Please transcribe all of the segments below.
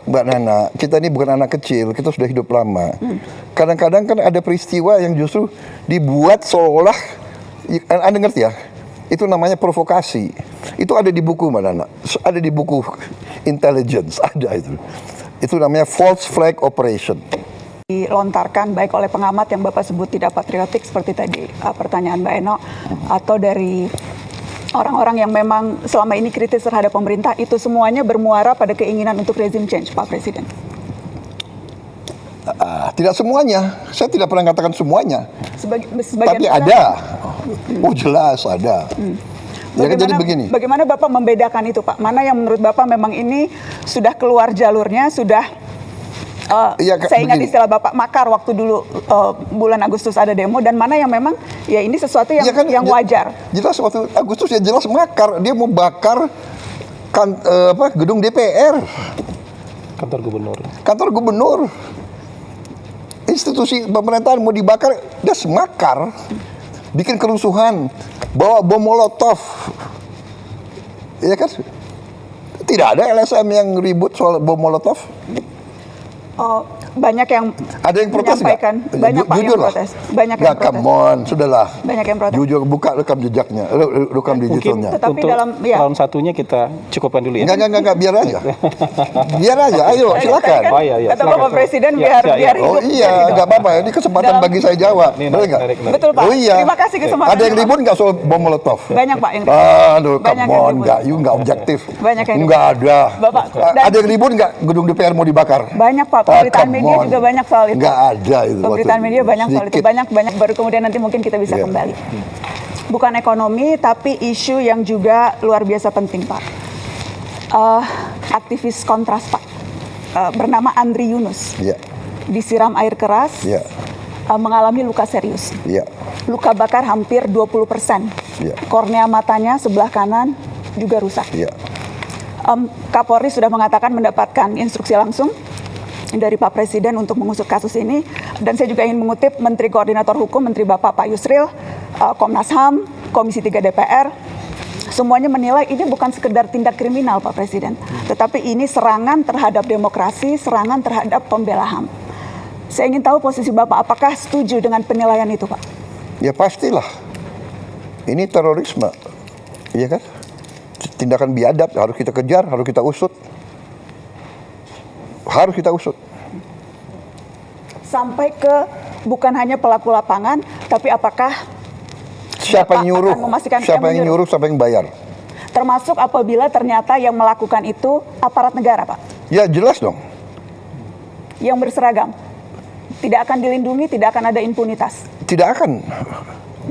Mbak Nana, kita ini bukan anak kecil, kita sudah hidup lama. Kadang-kadang kan ada peristiwa yang justru dibuat seolah, Anda ngerti ya? Itu namanya provokasi. Itu ada di buku Mbak Nana, ada di buku intelligence, ada itu. Itu namanya false flag operation. Dilontarkan baik oleh pengamat yang Bapak sebut tidak patriotik seperti tadi pertanyaan Mbak Eno, atau dari orang-orang yang memang selama ini kritis terhadap pemerintah, itu semuanya bermuara pada keinginan untuk regime change, Pak Presiden? Tidak semuanya, saya tidak pernah katakan semuanya. Sebagian tapi ada. Oh jelas ada. Ya kan, jadi begini. Bagaimana Bapak membedakan itu, Pak? Mana yang menurut Bapak memang ini sudah keluar jalurnya, sudah saya ingat istilah Bapak makar waktu dulu bulan Agustus ada demo, dan mana yang memang ya ini sesuatu yang, yang wajar. Jelas waktu Agustus ya jelas makar, dia mau bakar gedung DPR, kantor gubernur, institusi pemerintahan mau dibakar, dia semakar, bikin kerusuhan, bawa bom molotov, ya kan? Tidak ada LSM yang ribut soal bom molotov. Banyak yang ada yang protes menyampaikan, banyak Pak yang protes. Banyak yang protes. Come on, sudahlah. Banyak yang protes. Jujur, buka rekam jejaknya, rekam digitalnya. Tetapi untuk dalam round satunya kita cukupkan dulu ya. Enggak, biar aja. Biar aja, ayo silakan. Oh iya, kata Bapak Presiden biar hidup. Oh iya, enggak apa-apa. Ini kesempatan bagi saya jawab. Boleh enggak? Betul Pak. Oh iya. Terima kasih kesempatan. Ada yang ribut enggak soal bom molotov? Banyak Pak yang ribut. Aduh, come on, enggak objektif. Banyak yang enggak ada. Bapak, ada yang ribut enggak gedung DPR mau dibakar? Banyak Pak, pemberitaan media juga banyak soal itu. Enggak ada itu. Pemberitaan media banyak soal itu, banyak baru kemudian nanti mungkin kita bisa kembali. Bukan ekonomi, tapi isu yang juga luar biasa penting, Pak. Aktivis kontras, Pak, bernama Andri Yunus, disiram air keras, mengalami luka serius. Luka bakar hampir 20%. Kornea matanya sebelah kanan juga rusak. Kapolri sudah mengatakan mendapatkan instruksi langsung dari Pak Presiden untuk mengusut kasus ini, dan saya juga ingin mengutip Menteri Koordinator Hukum, Menteri Bapak Pak Yusril, Komnas HAM, Komisi 3 DPR, semuanya menilai ini bukan sekedar tindak kriminal Pak Presiden, tetapi ini serangan terhadap demokrasi, serangan terhadap pembela HAM. Saya ingin tahu posisi Bapak, apakah setuju dengan penilaian itu Pak? Ya pastilah, ini terorisme, iya kan? Tindakan biadab, harus kita kejar, harus kita usut. Harus kita usut. Sampai ke bukan hanya pelaku lapangan, tapi apakah siapa yang nyuruh, siapa yang nyuruh, siapa yang bayar. Termasuk apabila ternyata yang melakukan itu aparat negara, Pak. Ya jelas dong. Yang berseragam. Tidak akan dilindungi, tidak akan ada impunitas. Tidak akan.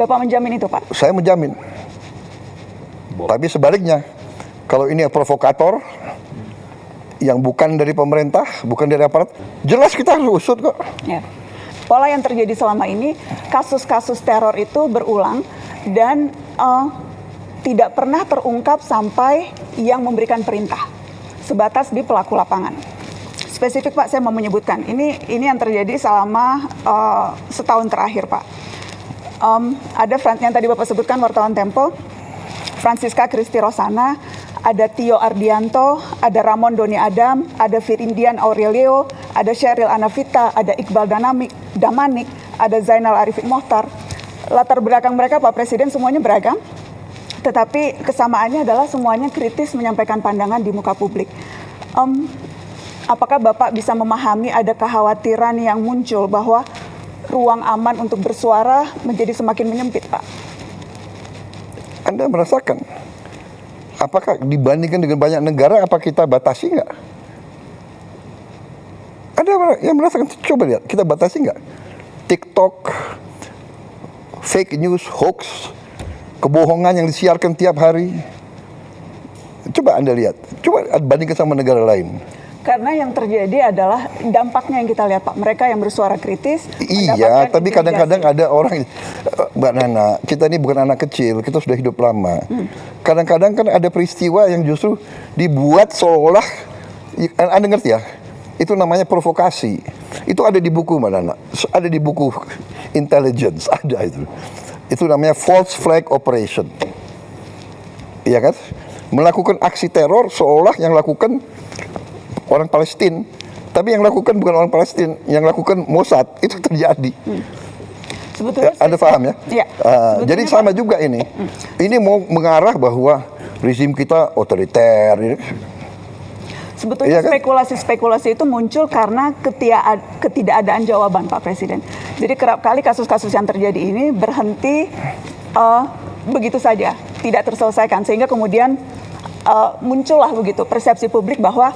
Bapak menjamin itu, Pak? Saya menjamin. Tapi sebaliknya, kalau ini provokator, yang bukan dari pemerintah, bukan dari aparat, jelas kita harus usut kok. Ya. Pola yang terjadi selama ini, kasus-kasus teror itu berulang dan tidak pernah terungkap sampai yang memberikan perintah, sebatas di pelaku lapangan. Spesifik Pak, saya mau menyebutkan, ini yang terjadi selama setahun terakhir Pak. Ada yang tadi Bapak sebutkan, wartawan Tempo, Francisca Christy Rosana, ada Tio Ardianto, ada Ramon Doni Adam, ada Firindian Aurelio, ada Sheryl Anavita, ada Iqbal Damanik, ada Zainal Arifin Mohtar. Latar belakang mereka Pak Presiden semuanya beragam, tetapi kesamaannya adalah semuanya kritis menyampaikan pandangan di muka publik. Apakah Bapak bisa memahami ada kekhawatiran yang muncul bahwa ruang aman untuk bersuara menjadi semakin menyempit, Pak? Anda merasakan? Apakah dibandingkan dengan banyak negara, apa kita batasi nggak? Ada yang merasakan, coba lihat, kita batasi nggak? TikTok, fake news, hoax, kebohongan yang disiarkan tiap hari. Coba Anda lihat, coba bandingkan sama negara lain. Karena yang terjadi adalah dampaknya yang kita lihat Pak, mereka yang bersuara kritis. Iya, tapi kadang-kadang ada orang, Mbak Nana, kita ini bukan anak kecil, kita sudah hidup lama. Kadang-kadang kan ada peristiwa yang justru dibuat seolah, Anda ngerti ya? Itu namanya provokasi. Itu ada di buku Mbak Nana, ada di buku intelligence, ada itu. Itu namanya false flag operation. Iya kan? Melakukan aksi teror seolah yang lakukan orang Palestina. Tapi yang lakukan bukan orang Palestina, yang lakukan Mossad. Itu terjadi. Sebetulnya Anda paham ya? Iya. Jadi Sebetulnya, sama juga ini. Ini mau mengarah bahwa rezim kita otoriter. Sebetulnya Iya kan? spekulasi-spekulasi itu muncul karena ketidakadaan jawaban Pak Presiden. Jadi kerap kali kasus-kasus yang terjadi ini berhenti begitu saja, tidak terselesaikan. Sehingga kemudian muncullah begitu persepsi publik bahwa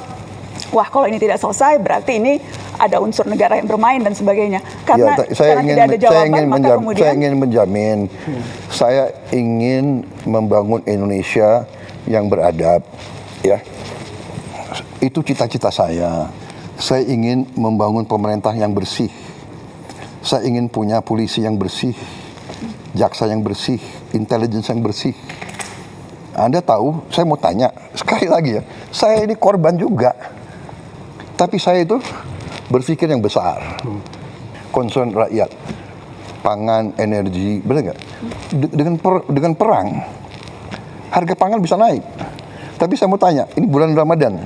wah kalau ini tidak selesai berarti ini ada unsur negara yang bermain dan sebagainya. Karena, karena tidak ada jawaban maka kemudian saya ingin menjamin, saya ingin membangun Indonesia yang beradab, ya. Itu cita-cita saya. Saya ingin membangun pemerintah yang bersih. Saya ingin punya polisi yang bersih, jaksa yang bersih, intelligence yang bersih. Anda tahu, saya mau tanya sekali lagi ya, saya ini korban juga. Tapi saya itu berpikir yang besar. Concern rakyat, pangan, energi, benar nggak? Dengan perang, harga pangan bisa naik. Tapi saya mau tanya, ini bulan Ramadan,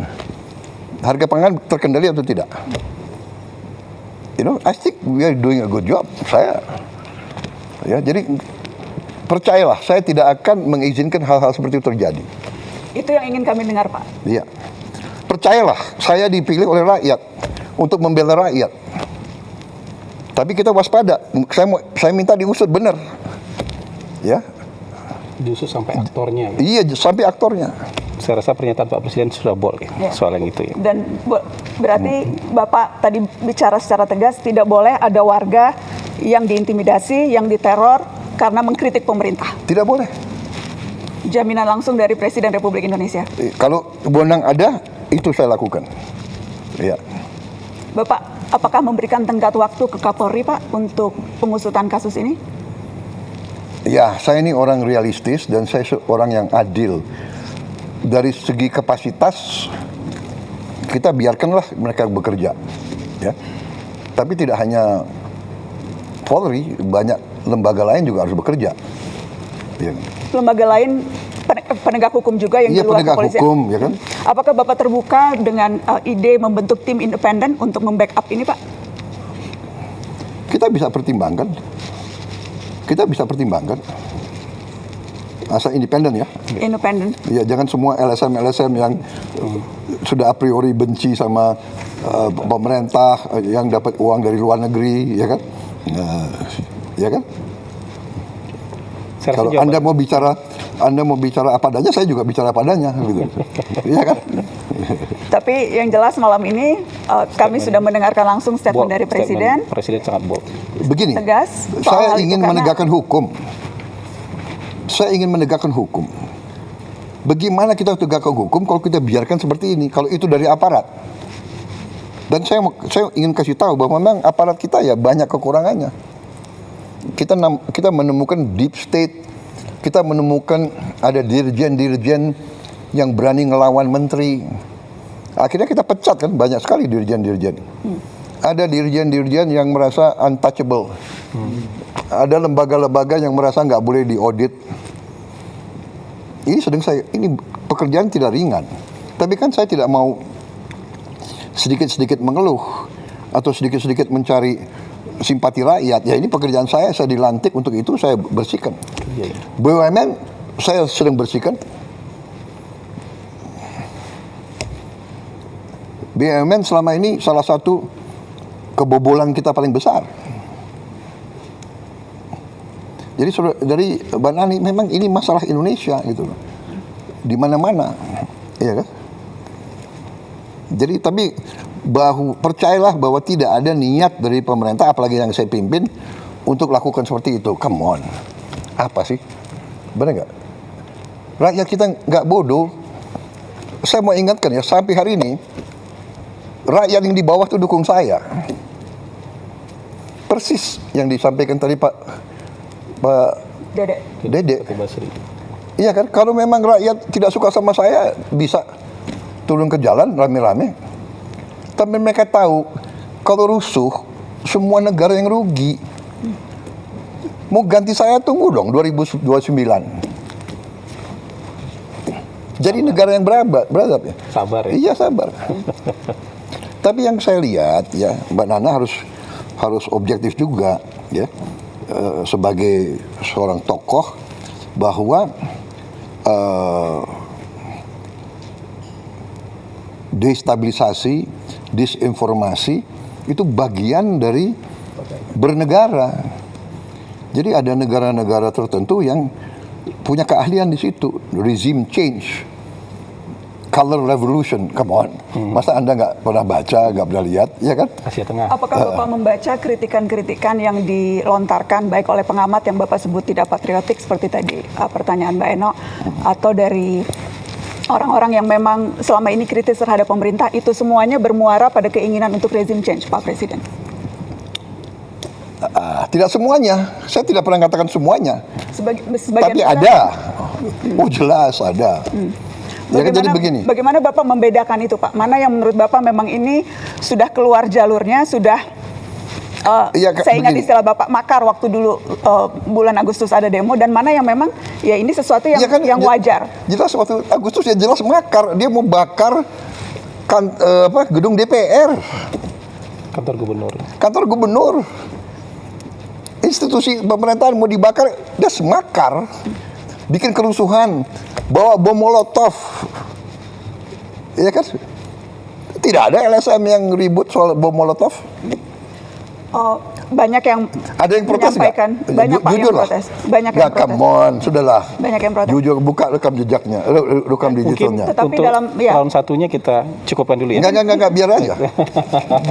harga pangan terkendali atau tidak? I think we are doing a good job. Jadi percayalah, saya tidak akan mengizinkan hal-hal seperti itu terjadi. itu yang ingin kami dengar Pak. Iya. Percayalah, saya dipilih oleh rakyat untuk membela rakyat. Tapi kita waspada. Saya minta diusut benar. Ya. Justru sampai aktornya. Iya, sampai aktornya. Saya rasa pernyataan Pak Presiden sudah boleh soal yang itu ya. Dan berarti Bapak tadi bicara secara tegas tidak boleh ada warga yang diintimidasi, yang diteror karena mengkritik pemerintah. Tidak boleh. Jaminan langsung dari Presiden Republik Indonesia. Kalau wewenang ada, itu saya lakukan. Iya. Bapak, apakah memberikan tenggat waktu ke Kapolri Pak untuk pengusutan kasus ini? Ya, saya ini orang realistis dan saya orang yang adil. Dari segi kapasitas, kita biarkanlah mereka bekerja. Ya. Tapi tidak hanya Polri, banyak lembaga lain juga harus bekerja. Ya. Lembaga lain penegak hukum juga yang Iya, di luar penegak kepolisian. hukum, ya kan? Apakah Bapak terbuka dengan ide membentuk tim independen untuk membackup ini, Pak? Kita bisa pertimbangkan. Asal independen ya. Independen. Ya, jangan semua LSM yang sudah a priori benci sama pemerintah yang dapat uang dari luar negeri, ya kan? Ya kan? Saya rasa Kalau Anda mau bicara apa adanya, saya juga bicara apa adanya, gitu. Iya kan? Tapi yang jelas malam ini kami sudah mendengarkan langsung statement dari Presiden. Presiden sangat bold. Begini, Tegas soal saya hal itu ingin karena- menegakkan hukum. Saya ingin menegakkan hukum. Bagaimana kita tegakkan hukum kalau kita biarkan seperti ini? Kalau itu dari aparat. Dan saya ingin kasih tahu bahwa memang aparat kita ya banyak kekurangannya. Kita menemukan deep state, kita menemukan ada dirjen-dirjen yang berani ngelawan menteri. Akhirnya kita pecat kan, banyak sekali dirjen-dirjen. Ada dirjen-dirjen yang merasa untouchable. Ada lembaga-lembaga yang merasa nggak boleh diaudit. Ini pekerjaan tidak ringan. Tapi kan saya tidak mau sedikit-sedikit mengeluh atau sedikit-sedikit mencari simpati rakyat. Ya ini pekerjaan saya dilantik untuk itu, saya bersihkan. BUMN saya sedang bersihkan. BUMN selama ini salah satu kebobolan kita paling besar. Jadi dari Mbak Nani, memang ini masalah Indonesia gitu loh. Di mana-mana, ya kan? Jadi tapi percayalah bahwa tidak ada niat dari pemerintah, apalagi yang saya pimpin, untuk lakukan seperti itu. Come on, apa sih? Benar nggak? Rakyat kita nggak bodoh. Saya mau ingatkan ya, sampai hari ini rakyat yang di bawah itu dukung saya. Persis yang disampaikan tadi Pak Dede. Iya kan, kalau memang rakyat tidak suka sama saya, bisa turun ke jalan rame-rame. Tapi mereka tahu, kalau rusuh, semua negara yang rugi. Mau ganti saya, tunggu dong 2029. Jadi negara yang beradab ya. Sabar ya. Iya, sabar. Tapi yang saya lihat ya, Mbak Nana harus objektif juga ya, sebagai seorang tokoh, bahwa destabilisasi, disinformasi itu bagian dari bernegara. Jadi ada negara-negara tertentu yang punya keahlian di situ, regime change, color revolution, come on. Masa Anda nggak pernah baca, nggak pernah lihat, ya kan? Asia Tengah. Apakah Bapak membaca kritikan-kritikan yang dilontarkan baik oleh pengamat yang Bapak sebut tidak patriotik seperti tadi pertanyaan Mbak Eno, atau dari orang-orang yang memang selama ini kritis terhadap pemerintah, itu semuanya bermuara pada keinginan untuk regime change, Pak Presiden? Tidak semuanya, saya tidak pernah katakan semuanya. Sebagian Tapi besar. ada, oh jelas ada. Ya kan, jadi begini. Bagaimana Bapak membedakan itu, Pak? Mana yang menurut Bapak memang ini sudah keluar jalurnya, sudah saya ingat begini. istilah Bapak makar waktu dulu bulan Agustus ada demo, dan mana yang memang ya ini sesuatu yang Ya kan, yang wajar. Jelas waktu Agustus ya jelas makar, dia mau bakar gedung DPR, Kantor gubernur. kantor gubernur, institusi pemerintahan mau dibakar, dia semakar, bikin kerusuhan, bawa bom molotov, ya kan? Tidak ada LSM yang ribut soal bom molotov. Banyak yang Ada yang protes nggak? menyampaikan, banyak Pak yang Jujur lah. protes, banyak yang protes. Come on, sudahlah. Banyak yang protes. Jujur, buka rekam jejaknya, rekam Mungkin digitalnya. Tetapi untuk dalam- ya. round satunya kita cukupkan dulu ya. Enggak, biar aja.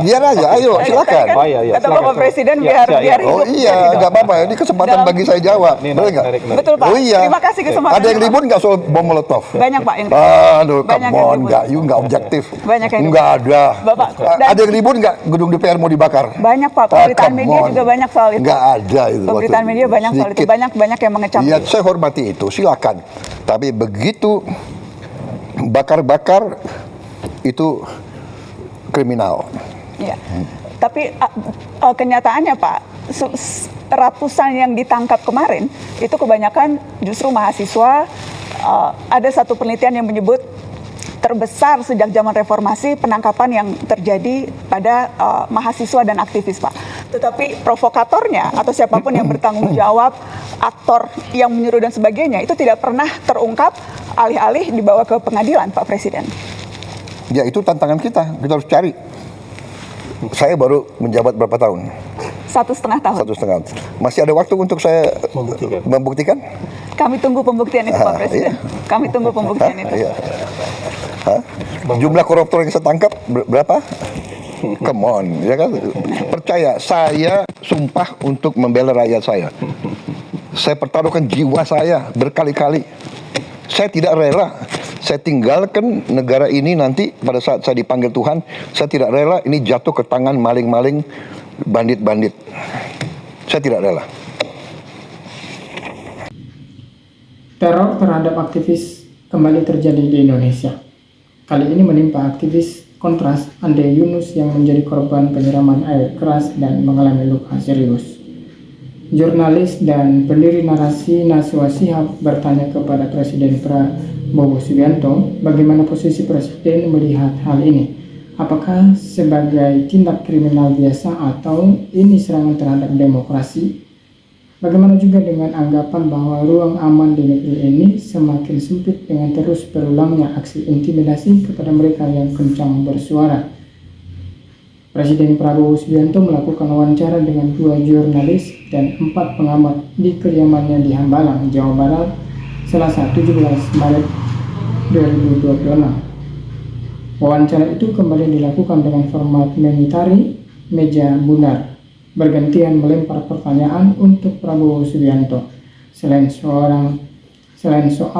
Biar aja, ayo silakan. Oh, iya, Kata silakan. Bapak Presiden Ya, biar ya, ya. biar Oh hidup, iya, biar hidup. nggak apa-apa. Ini kesempatan Dalam- bagi saya jawab. Ini Boleh nggak? menarik. Betul Pak. Oh iya. Terima kasih kesempatan. Ada yang ribut nggak soal bom molotov? Banyak Pak yang Aduh, Banyak come yang on, ribut. nggak objektif. Banyak yang Nggak ada. Bapak, Ada yang ribut nggak gedung DPR mau dibakar? Banyak Pak, pemberitaan media juga banyak soal itu. Nggak ada itu. Pemberitaan media banyak soal itu, Sedikit. banyak yang mengecam. Iya, saya hormati itu, silakan. Tapi begitu bakar-bakar itu kriminal. Ya. Tapi kenyataannya Pak, ratusan yang ditangkap kemarin itu kebanyakan justru mahasiswa. Ada satu penelitian yang menyebut terbesar sejak zaman reformasi penangkapan yang terjadi pada mahasiswa dan aktivis, Pak. Tetapi provokatornya atau siapapun yang bertanggung jawab, aktor yang menyuruh dan sebagainya, itu tidak pernah terungkap, alih-alih dibawa ke pengadilan, Pak Presiden. Ya itu tantangan kita harus cari. Saya baru menjabat berapa tahun? 1,5 tahun. 1,5. Masih ada waktu untuk saya membuktikan? Kami tunggu pembuktian itu, Pak Presiden. Iya. Kami tunggu pembuktian itu. Iya. Hah? Jumlah koruptor yang saya tangkap berapa? Come on, ya kan? Percaya, saya sumpah untuk membela rakyat saya. Saya pertaruhkan jiwa saya berkali-kali. Saya tidak rela. Saya tinggalkan negara ini nanti pada saat saya dipanggil Tuhan. Saya tidak rela ini jatuh ke tangan maling-maling, bandit-bandit. Saya tidak rela. Teror terhadap aktivis kembali terjadi di Indonesia. Kali ini menimpa aktivis Kontras Ande Yunus yang menjadi korban penyiraman air keras dan mengalami luka serius. Jurnalis dan pendiri narasi Najwa Shihab bertanya kepada Presiden Prabowo Subianto bagaimana posisi Presiden melihat hal ini. Apakah sebagai tindak kriminal biasa atau ini serangan terhadap demokrasi? Bagaimana juga dengan anggapan bahwa ruang aman di negeri ini semakin sempit dengan terus berulangnya aksi intimidasi kepada mereka yang kencang bersuara. Presiden Prabowo Subianto melakukan wawancara dengan 2 jurnalis dan 4 pengamat di kediamannya di Hambalang, Jawa Barat, Selasa 17 Maret 2026. Wawancara itu kembali dilakukan dengan format mengitari meja bundar, bergantian melempar pertanyaan untuk Prabowo Subianto. Selain soal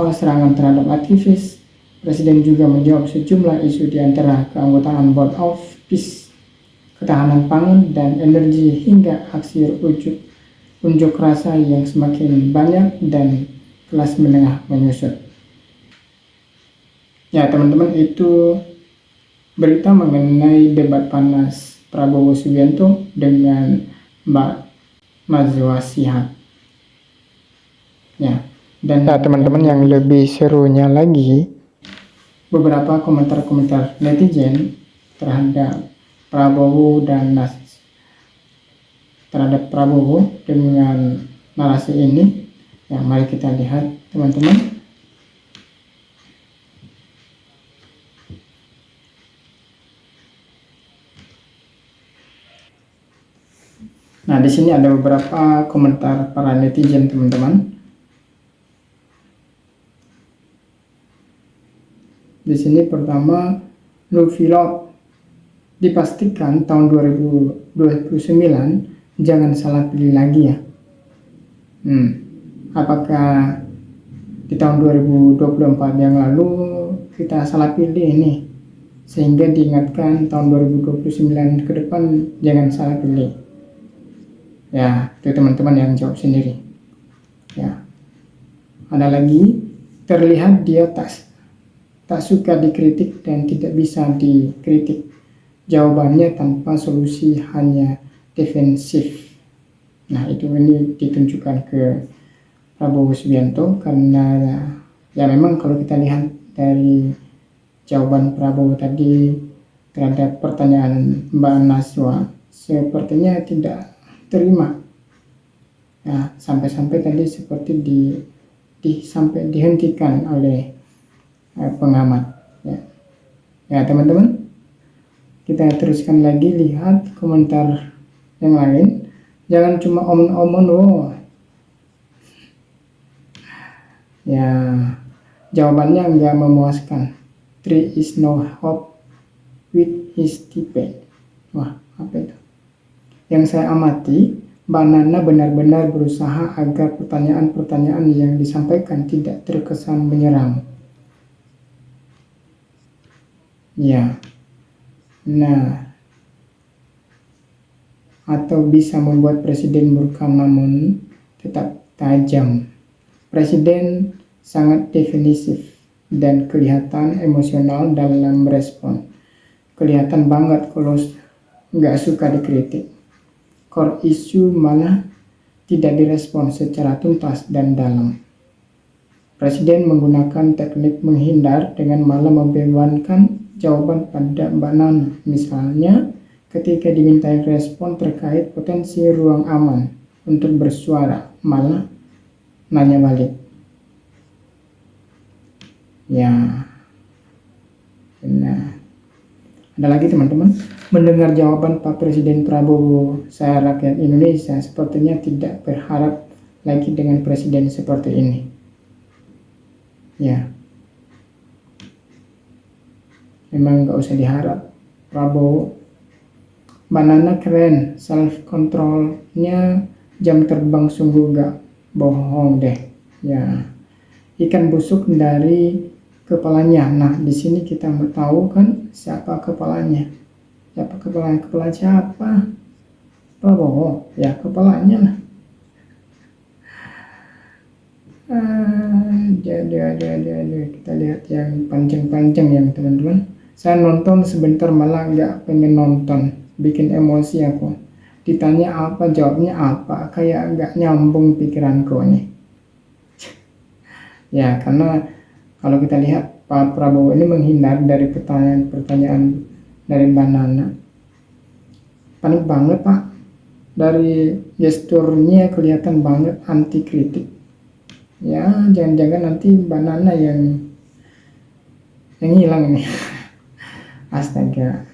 serangan terhadap aktivis, Presiden juga menjawab sejumlah isu di antara keanggotaan Board of Peace, ketahanan pangan dan energi hingga aksi unjuk rasa yang semakin banyak dan kelas menengah menyusut. Ya teman-teman, itu berita mengenai debat panas Prabowo Subianto dengan Mbak Najwa Shihab. Ya, dan teman-teman yang lebih serunya lagi, beberapa komentar-komentar netizen terhadap Prabowo dan terhadap Prabowo dengan narasi ini. Ya, mari kita lihat teman-teman. Nah, di sini ada beberapa komentar para netizen, teman-teman. Di sini pertama, Luvilot, dipastikan tahun 2029 jangan salah pilih lagi ya. Apakah di tahun 2024 yang lalu kita salah pilih ini, sehingga diingatkan tahun 2029 ke depan jangan salah pilih? Ya, itu teman-teman yang jawab sendiri. Ya, ada lagi, terlihat dia tak suka dikritik dan tidak bisa dikritik. Jawabannya tanpa solusi, hanya defensif. Nah, ini ditunjukkan ke Prabowo Subianto karena ya memang kalau kita lihat dari jawaban Prabowo tadi terhadap pertanyaan Mbak Naswa, sepertinya tidak terima. Nah, sampai-sampai tadi seperti sampai dihentikan oleh pengamat. Ya, teman-teman, kita teruskan lagi lihat komentar yang lain. Jangan cuma omon-omon, ya, jawabannya nggak memuaskan. There is no hope with his debate. Wah, apa itu? Yang saya amati, Mbak Nana benar-benar berusaha agar pertanyaan-pertanyaan yang disampaikan tidak terkesan menyerang. Ya, nah, atau bisa membuat presiden murka namun tetap tajam. Presiden sangat defensif dan kelihatan emosional dalam merespon. Kelihatan banget kalau nggak suka dikritik. Core issue malah tidak direspon secara tuntas dan dalam. Presiden menggunakan teknik menghindar dengan malah membebankan jawaban pada Mbak Nana. Misalnya, ketika dimintai respon terkait potensi ruang aman untuk bersuara, malah nanya balik. Ya, benar. Ada lagi teman-teman, mendengar jawaban Pak Presiden Prabowo, saya rakyat Indonesia sepertinya tidak berharap lagi dengan presiden seperti ini. Ya, memang nggak usah diharap. Prabowo, Mbak Nana keren, self controlnya jam terbang sungguh gak bohong deh. Ya, ikan busuk dari kepalanya. Nah, di sini kita mau tahu kan siapa kepalanya. Kepala siapa? Prabowo, ya kepalanya lah. Kita lihat yang panjang-panjang ya teman-teman. Saya nonton sebentar malah nggak pengen nonton, bikin emosi aku. Ditanya apa, jawabnya apa, kayak nggak nyambung pikiranku nih. Ya, karena kalau kita lihat Pak Prabowo ini menghindar dari pertanyaan-pertanyaan dari Mbak Nana. Panik banget Pak. Dari gesturnya kelihatan banget anti kritik. Ya, jangan-jangan nanti Mbak Nana yang hilang ini. Astaga.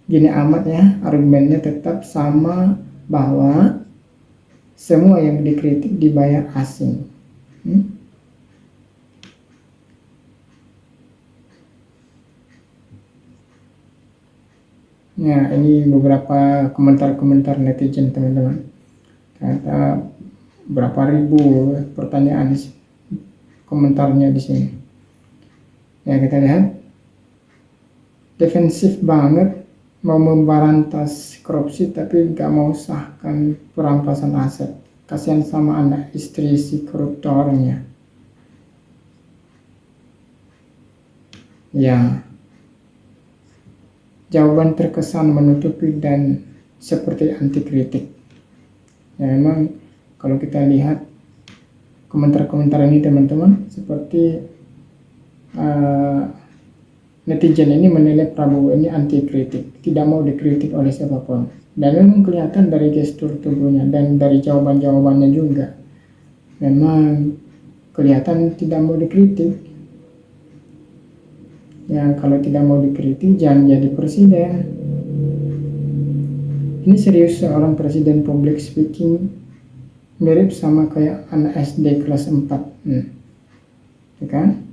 Gini amat ya, argumennya tetap sama bahwa semua yang dikritik dibayar asing. Ya, ini beberapa komentar-komentar netizen teman-teman. Ada berapa ribu pertanyaan komentarnya di sini. Ya, kita lihat defensif banget, mau memberantas korupsi tapi nggak mau sahkan perampasan aset. Kasihan sama anak istri si koruptornya. Ya, jawaban terkesan menutupi dan seperti anti kritik. Ya, memang kalau kita lihat komentar-komentar ini teman-teman, seperti Netizen ini menilai Prabowo ini anti kritik, tidak mau dikritik oleh siapapun. Dan memang kelihatan dari gestur tubuhnya dan dari jawaban-jawabannya juga. Memang kelihatan tidak mau dikritik. Ya, kalau tidak mau dikritik jangan jadi presiden. Ini serius seorang presiden public speaking, mirip sama kayak anak SD kelas 4. Ya kan?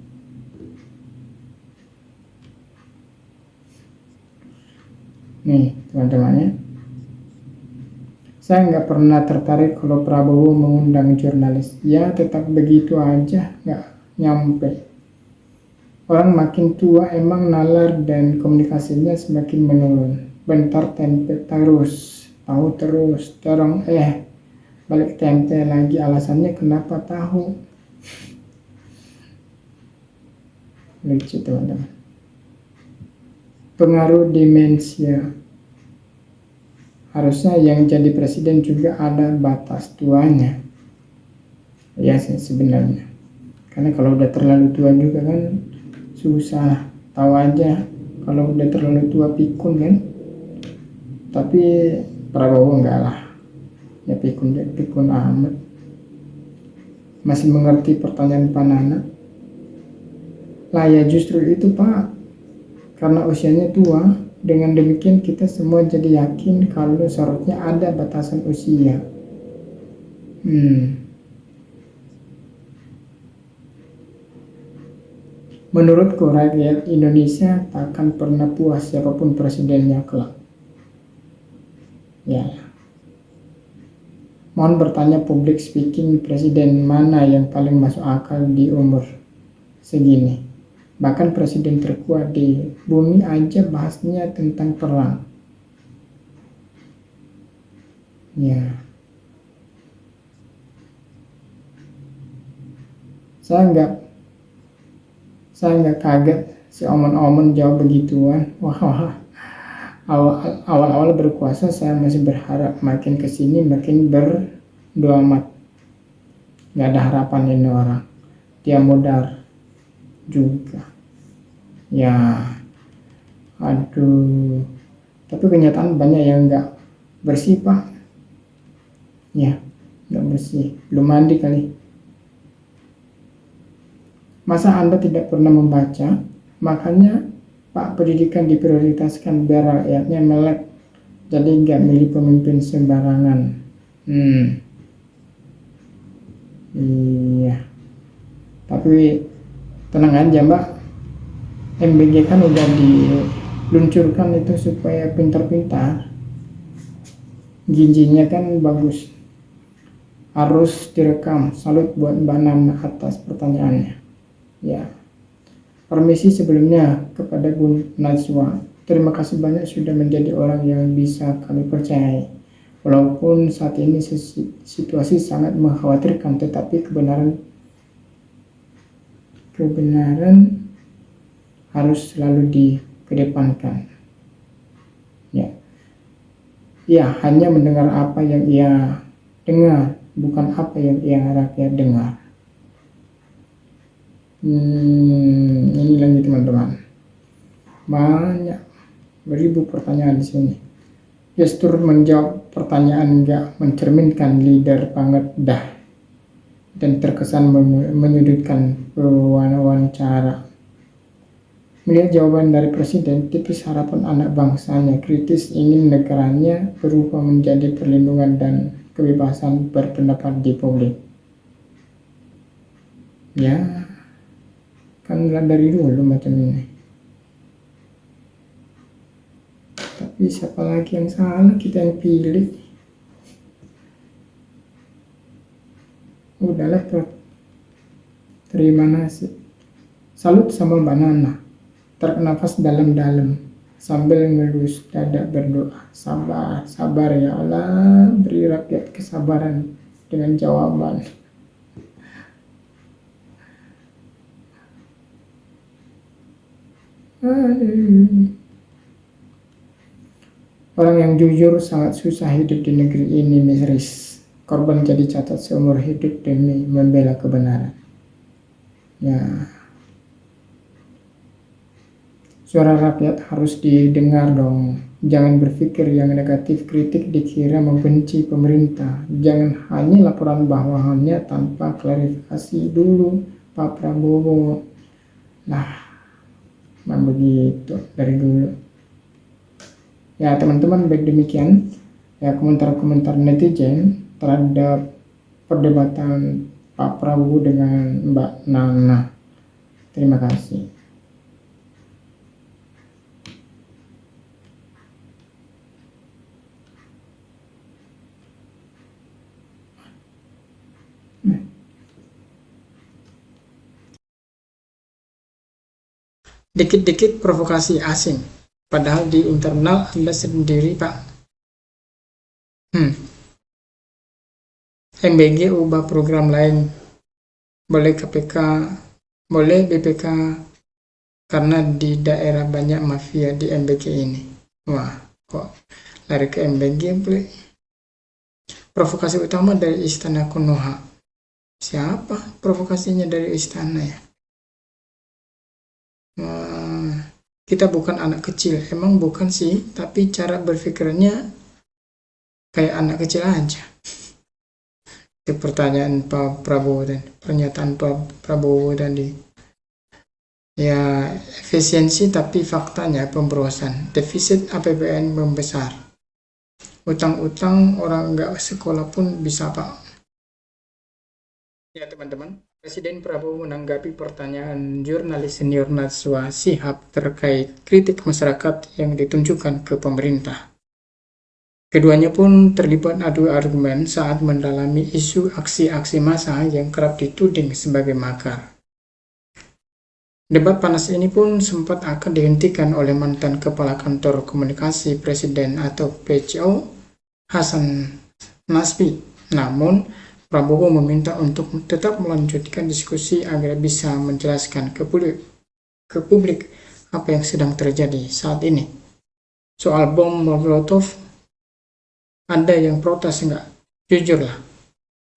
Nih teman-teman ya, saya nggak pernah tertarik kalau Prabowo mengundang jurnalis. Ya tetap begitu aja, nggak nyampe. Orang makin tua emang nalar dan komunikasinya semakin menurun. Bentar tempe terus, tahu terus, terong balik tempe lagi, alasannya kenapa tahu. Lucu teman-teman. Pengaruh demensia. Harusnya yang jadi presiden juga ada batas tuanya. Ya sih sebenarnya. Karena kalau udah terlalu tua juga kan susah. Tahu aja kalau udah terlalu tua pikun kan. Tapi Prabowo enggak lah. Ya pikun amat. Masih mengerti pertanyaan Pak Nana. Lah ya justru itu Pak. Karena usianya tua, dengan demikian kita semua jadi yakin kalau syaratnya ada batasan usia. Menurutku rakyat Indonesia takkan pernah puas siapapun presidennya kelak. Ya. Mohon bertanya public speaking presiden mana yang paling masuk akal di umur segini. Bahkan presiden terkuat di bumi aja bahasnya tentang perang. Ya. Saya nggak kaget si omon-omon jawab begituan. Wah. Awal-awal berkuasa saya masih berharap, makin kesini makin berdoa amat. Nggak ada harapan ini orang. Dia modar juga. Ya, aduh. Tapi kenyataan banyak yang nggak bersih Pak. Ya, nggak bersih. Belum mandi kali. Masa Anda tidak pernah membaca? Makanya Pak pendidikan diprioritaskan biar rakyatnya melek. Jadi nggak milih pemimpin sembarangan. Iya. Tapi tenang aja Mbak. MBG kan udah diluncurkan itu supaya pintar-pintar. Giginya kan bagus. Harus direkam. Salut buat Mbak Nana atas pertanyaannya. Ya. Permisi sebelumnya kepada Bu Najwa. Terima kasih banyak sudah menjadi orang yang bisa kami percayai. Walaupun saat ini situasi sangat mengkhawatirkan, tetapi kebenaran harus selalu dikedepankan. Ya, hanya mendengar apa yang ia dengar, bukan apa yang ia rakyat dengar. Ini lagi teman-teman. Banyak beribu pertanyaan di sini. Gestur menjawab pertanyaan nggak mencerminkan leader banget dah, dan terkesan menyudutkan pewawancara. Melihat jawaban dari presiden, tipis harapan anak bangsanya, kritis ingin negaranya berubah menjadi perlindungan dan kebebasan berpendapat di publik. Ya, kan dari dulu macam ini. Tapi siapa lagi yang salah, kita yang pilih. Udahlah, terima nasi. Salut sama Mbak Nana. Tarik nafas dalam-dalam sambil ngelus dada berdoa. Sabar, sabar ya Allah, beri rakyat kesabaran dengan jawaban. Orang yang jujur sangat susah hidup di negeri ini, Miss Riz. Korban jadi catat seumur hidup demi membela kebenaran. Ya. Suara rakyat harus didengar dong. Jangan berpikir yang negatif, kritik dikira membenci pemerintah. Jangan hanya laporan bawahannya tanpa klarifikasi dulu, Pak Prabowo. Nah, memang begitu dari dulu. Ya teman-teman, baik demikian ya komentar-komentar netizen terhadap perdebatan Pak Prabowo dengan Mbak Nana. Terima kasih. Dikit-dikit provokasi asing, padahal di internal Anda sendiri, Pak. MBG ubah program lain, boleh KPK, boleh BPK, karena di daerah banyak mafia di MBG ini. Wah, kok lari ke MBG boleh? Provokasi utama dari Istana Konoha. Siapa provokasinya dari istana ya? Kita bukan anak kecil, emang bukan sih, tapi cara berpikirnya kayak anak kecil aja. Itu pertanyaan Pak Prabowo dan pernyataan Pak Prabowo tadi. Ya, efisiensi tapi faktanya pemborosan, defisit APBN membesar. Utang-utang orang nggak sekolah pun bisa, Pak. Ya teman-teman, Presiden Prabowo menanggapi pertanyaan jurnalis senior Najwa Shihab terkait kritik masyarakat yang ditunjukkan ke pemerintah. Keduanya pun terlibat adu argumen saat mendalami isu aksi-aksi massa yang kerap dituding sebagai makar. Debat panas ini pun sempat akan dihentikan oleh mantan Kepala Kantor Komunikasi Presiden atau PCO, Hasan Nasbi. Namun, Prabowo meminta untuk tetap melanjutkan diskusi agar bisa menjelaskan ke publik apa yang sedang terjadi saat ini. Soal bom Molotov, ada yang protes enggak? Jujurlah.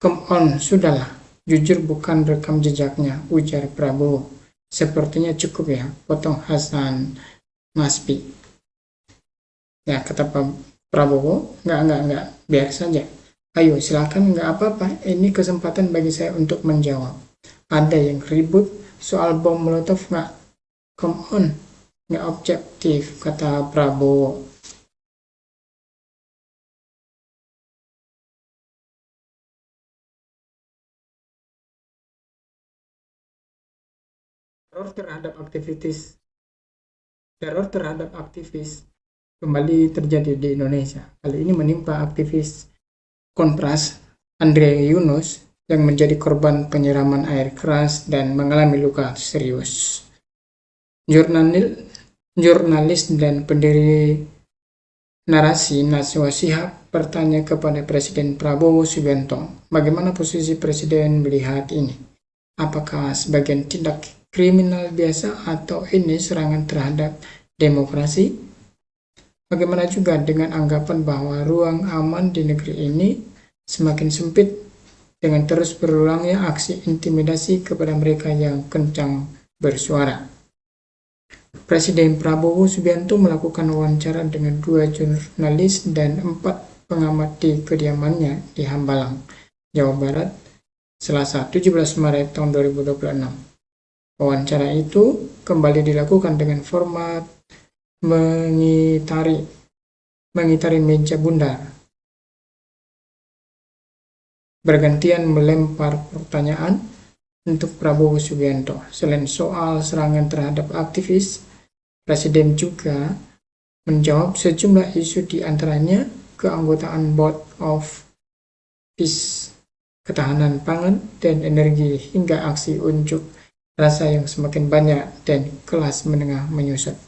Come on, sudahlah. Jujur bukan rekam jejaknya, ujar Prabowo. Sepertinya cukup ya, potong Hasan Nasbi. Ya, kata Pak Prabowo, enggak, biar saja. Ayo silakan, nggak apa-apa, ini kesempatan bagi saya untuk menjawab. Ada yang ribut soal bom Molotov nggak? Come on, nggak objektif, kata Prabowo. Teror terhadap aktivis kembali terjadi di Indonesia. Kali ini menimpa aktivis Kontras Andre Yunus yang menjadi korban penyiraman air keras dan mengalami luka serius. Jurnalis dan pendiri narasi Najwa Shihab bertanya kepada Presiden Prabowo Subianto, bagaimana posisi Presiden melihat ini? Apakah sebagian tindak kriminal biasa atau ini serangan terhadap demokrasi? Bagaimana juga dengan anggapan bahwa ruang aman di negeri ini semakin sempit dengan terus berulangnya aksi intimidasi kepada mereka yang kencang bersuara. Presiden Prabowo Subianto melakukan wawancara dengan 2 jurnalis dan 4 pengamat di kediamannya di Hambalang, Jawa Barat, Selasa 17 Maret tahun 2026. Wawancara itu kembali dilakukan dengan format mengitari meja bundar. Bergantian melempar pertanyaan untuk Prabowo Subianto. Selain soal serangan terhadap aktivis, Presiden juga menjawab sejumlah isu, di antaranya keanggotaan Board of Peace, ketahanan pangan dan energi, hingga aksi unjuk rasa yang semakin banyak dan kelas menengah menyusut.